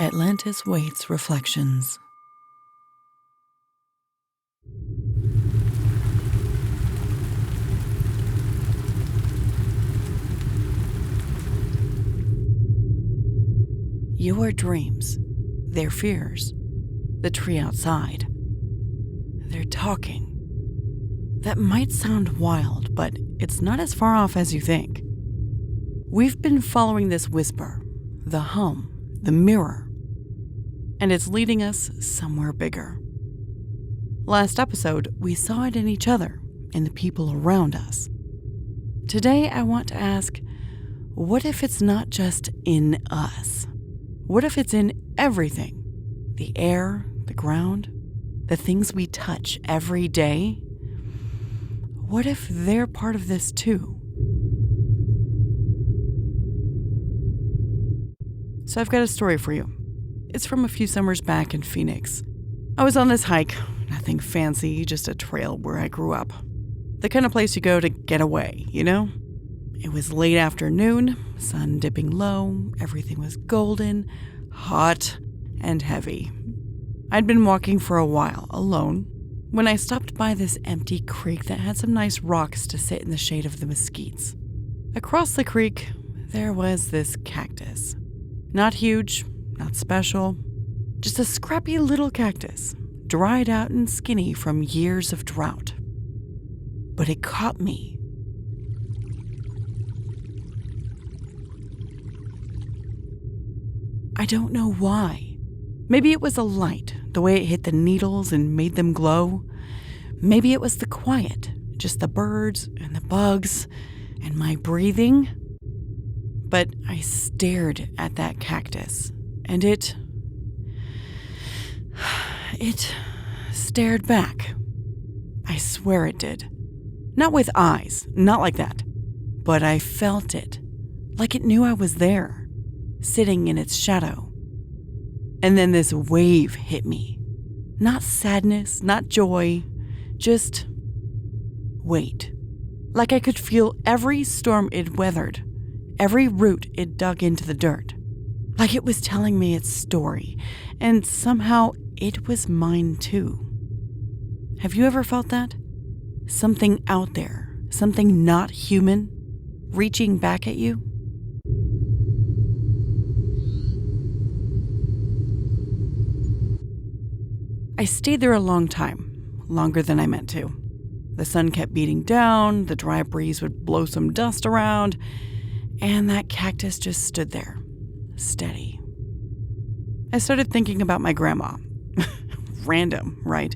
Atlantis Waites Reflections. Your dreams, their fears, the tree outside. They're talking. That might sound wild, but it's not as far off as you think. We've been following this whisper, the hum, the mirror, and it's leading us somewhere bigger. Last episode, we saw it in each other, in the people around us. Today, I want to ask, what if it's not just in us? What if it's in everything? The air, the ground, the things we touch every day? What if they're part of this too? So I've got a story for you. It's from a few summers back in Phoenix. I was on this hike, nothing fancy, just a trail where I grew up. The kind of place you go to get away, you know? It was late afternoon, sun dipping low, everything was golden, hot, and heavy. I'd been walking for a while, alone, when I stopped by this empty creek that had some nice rocks to sit in the shade of the mesquites. Across the creek, there was this cactus. Not huge, not special, just a scrappy little cactus, dried out and skinny from years of drought. But it caught me. I don't know why. Maybe it was the light, the way it hit the needles and made them glow. Maybe it was the quiet, just the birds and the bugs and my breathing. But I stared at that cactus, and it stared back. I swear it did. Not with eyes, not like that. But I felt it, like it knew I was there, sitting in its shadow. And then this wave hit me. Not sadness, not joy, just weight. Like I could feel every storm it weathered, every root it dug into the dirt. Like it was telling me its story, and somehow it was mine too. Have you ever felt that? Something out there, something not human, reaching back at you? I stayed there a long time, longer than I meant to. The sun kept beating down, the dry breeze would blow some dust around, and that cactus just stood there, steady. I started thinking about my grandma. Random, right?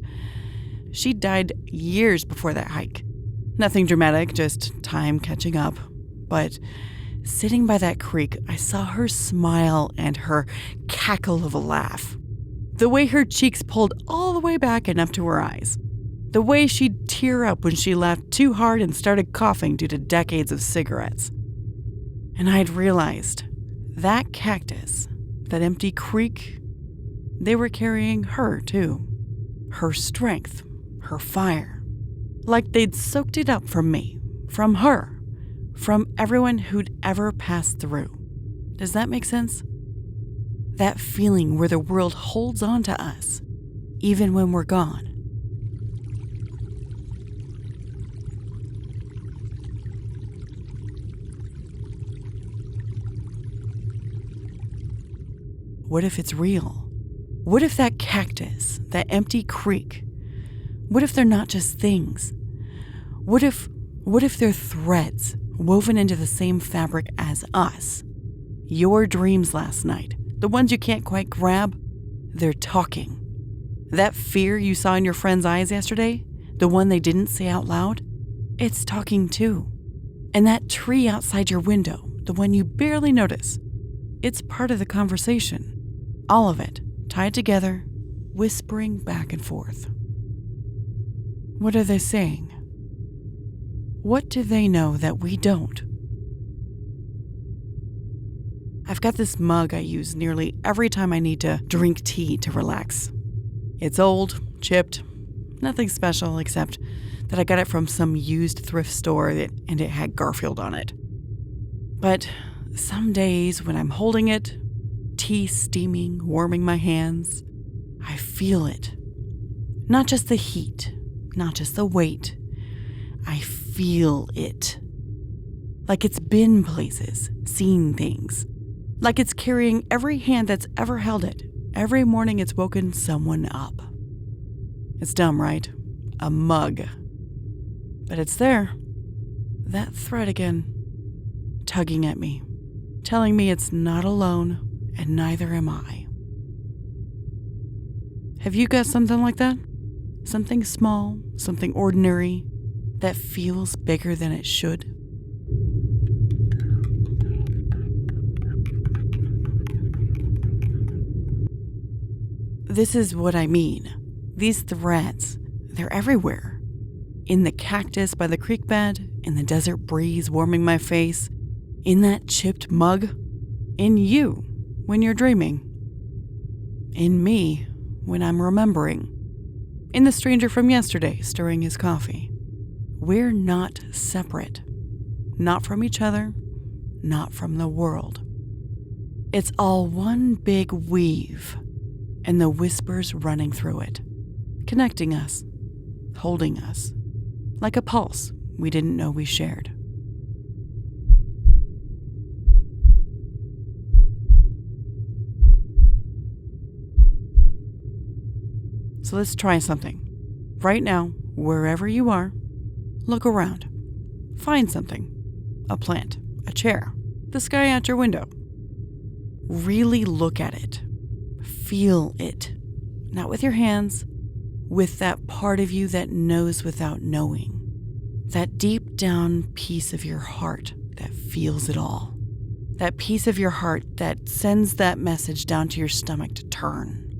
She died years before that hike. Nothing dramatic, just time catching up. But sitting by that creek, I saw her smile and her cackle of a laugh. The way her cheeks pulled all the way back and up to her eyes. The way she'd tear up when she laughed too hard and started coughing due to decades of cigarettes. And I'd realized that cactus, that empty creek, they were carrying her too. Her strength, her fire. Like they'd soaked it up from me, from her, from everyone who'd ever passed through. Does that make sense? That feeling where the world holds on to us, even when we're gone. What if it's real? What if that cactus, that empty creek, what if they're not just things? What if they're threads woven into the same fabric as us? Your dreams last night, the ones you can't quite grab, they're talking. That fear you saw in your friend's eyes yesterday, the one they didn't say out loud, it's talking too. And that tree outside your window, the one you barely notice, it's part of the conversation. All of it, tied together, whispering back and forth. What are they saying? What do they know that we don't? I've got this mug I use nearly every time I need to drink tea to relax. It's old, chipped, nothing special except that I got it from some used thrift store and it had Garfield on it. But some days when I'm holding it, tea steaming, warming my hands. I feel it. Not just the heat, not just the weight. I feel it. Like it's been places, seen things. Like it's carrying every hand that's ever held it. Every morning it's woken someone up. It's dumb, right? A mug. But it's there. That thread again. Tugging at me. Telling me it's not alone, and neither am I. Have you got something like that? Something small, something ordinary, that feels bigger than it should? This is what I mean. These threads, they're everywhere. In the cactus by the creek bed, in the desert breeze warming my face, in that chipped mug, in you when you're dreaming, in me when I'm remembering, in the stranger from yesterday stirring his coffee. We're not separate. Not from each other, not from the world. It's all one big weave, and the whispers running through it, connecting us, holding us, like a pulse we didn't know we shared. So let's try something. Right now, wherever you are, look around. Find something. A plant, a chair, the sky out your window. Really look at it. Feel it. Not with your hands, with that part of you that knows without knowing. That deep down piece of your heart that feels it all. That piece of your heart that sends that message down to your stomach to turn.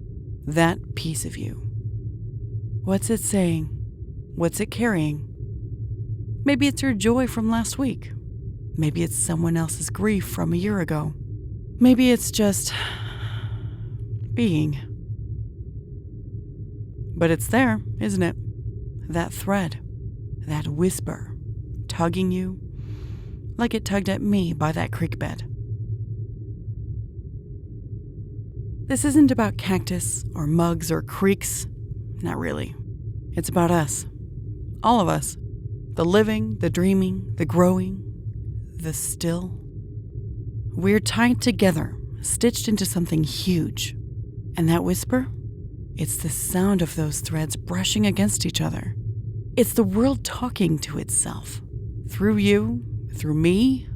That piece of you. What's it saying? What's it carrying? Maybe it's your joy from last week. Maybe it's someone else's grief from a year ago. Maybe it's just being. But it's there, isn't it? That thread, that whisper, tugging you like it tugged at me by that creek bed. This isn't about cactus or mugs or creeks. Not really. It's about us. All of us. The living, the dreaming, the growing, the still. We're tied together, stitched into something huge. And that whisper? It's the sound of those threads brushing against each other. It's the world talking to itself. Through you, through me,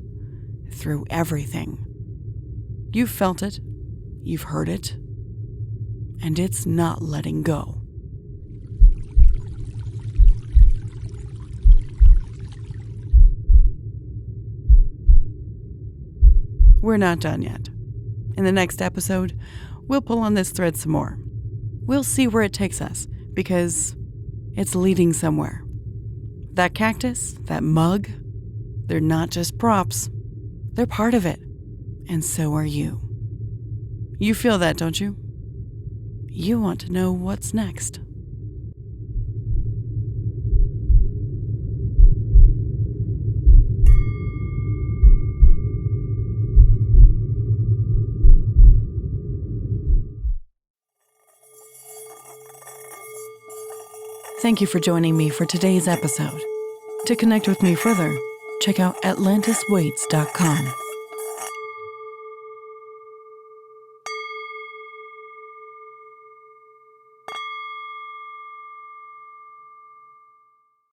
through everything. You've felt it. You've heard it. And it's not letting go. We're not done yet. In the next episode, we'll pull on this thread some more. We'll see where it takes us, because it's leading somewhere. That cactus, that mug, they're not just props. They're part of it. And so are you. You feel that, don't you? You want to know what's next. Thank you for joining me for today's episode. To connect with me further, check out atlantiswaites.com.